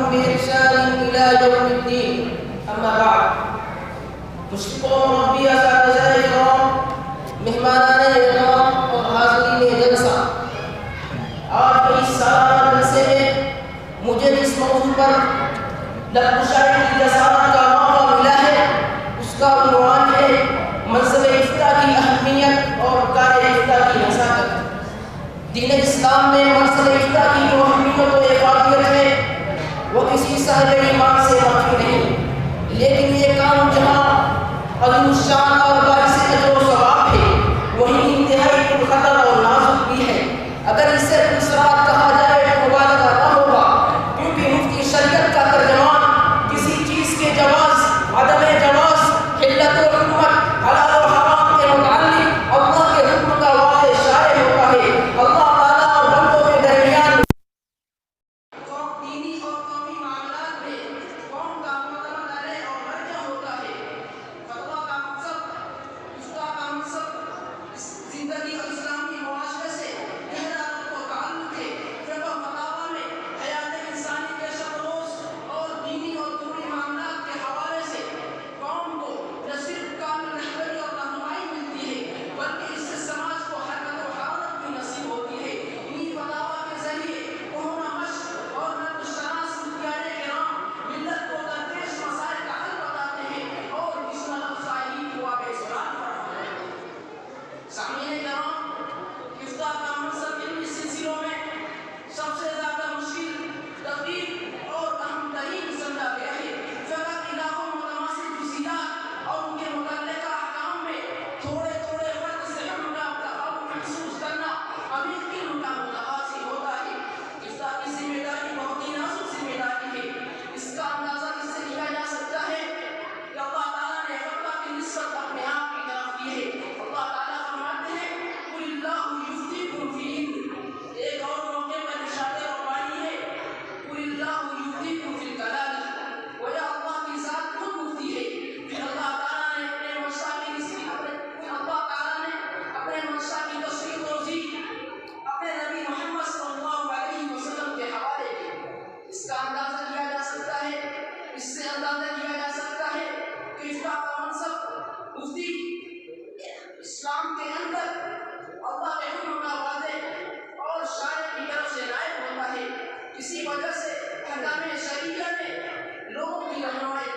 تبعهم بإحسان إلى يوم الدين. أما بعد، مشفقوں مربی اساتذہ کرام، مہمانان اکرام اور حاضرین جلسہ، آج کے اس سالانہ جلسے میں مجھے اس موضوع پر لفظ کی جسارت کا موقع ملا ہے. اس کا عنوان ہے منصب افتاء کی اہمیت اور کار افتاء کی نزاکت. دین اسلام میں منصب افتاء کی جو اہمیت و افادیت ہے وہ کسی سہل ایمان سے باقی نہیں، لیکن یہ کام جہاں عظیم الشان اور باعث اجر و ثواب ہے، وہی انتہائی پرخطر اور نازک بھی ہے. اگر اسے پرسرات کہا جائے تو مبالغہ نہ ہوگا، کیونکہ مفتی شریعت کا ترجمان کسی چیز کے جواز، عدم جواز، حلت و حرمت، حلال و حرام کے متعلق اللہ کے حکم کا واضح شارح ہوتا ہے. اللہ تعالیٰ اور بندوں کے درمیان دینی اور قومی معاملات میں قوم کا متبادل اور مرجع ہوتا ہے. فتویٰ کا مقصد، افتاء کا مقصد زندگی اور اسلامی معاشرے سے گہرا ربط و تعلق ہے. فقہ و فتاویٰ میں حیات انسانی کے شب روز اور دینی اور دنیوی معاملات کے حوالے سے قوم کو نہ صرف کامل رہبری اور رہنمائی ملتی ہے، بلکہ اس سے سماج کو حرکت و حرارت بھی نصیب ہوتی ہے. انہی فتاویٰ کے ذریعے کہنہ مشق اور نقد شناس مفتیان کرام ملت کو درپیش مسائل کا حل بتاتے ہیں اور حکمت افزائی کو آگے سراغ فراہم کرتے ہیں. سامعین کرام، افتاء کا منصب علمی سلسلوں میں سب سے زیادہ مشکل، دقیق اور اہم ترین سمجھا گیا ہے. فقہ کی لاکھوں متماثل جزئیات اور ان کے متعلقہ احکام میں تھوڑے تھوڑے فرق سے حکم کا تفاوت محسوس کرنا عمیق علم کا متقاضی ہوتا ہے. افتاء کی ذمہ داری بہت ہی نازک ذمہ داری ہے. اس کا اندازہ اس سے کیا جا سکتا ہے کہ اللہ تعالیٰ نے فتویٰ کی نسبت اپنے آپ کی طرف کی ہے. اللہ تعالیٰ فرماتے ہیں قُلِ اللَّهُ يُفْتِيكُمْ فِيهِنَّ. ایک اور موقع پر ارشاد ربانی ہے قُلِ اللَّهُ يُفْتِيكُمْ فِي الْكَلَالَةِ. گویا اللہ کی ذات خود مفتی ہے. پھر اللہ تعالیٰ نے اپنے منشا کی تصریح و توضیح اپنے نبی محمد صلی اللہ علیہ وسلم کے حوالے کی. اس کا اندازہ کیا جا سکتا ہے، اس سے اندازہ کیا جا سکتا ہے کہ افتاء کا منصب مفتی اسلام کے اندر اللہ کے حکم کا واضح اور شارع کی طرف سے نائب ہوتا ہے. کسی وجہ سے حکام شریعہ نے لوگوں کی رہنمائی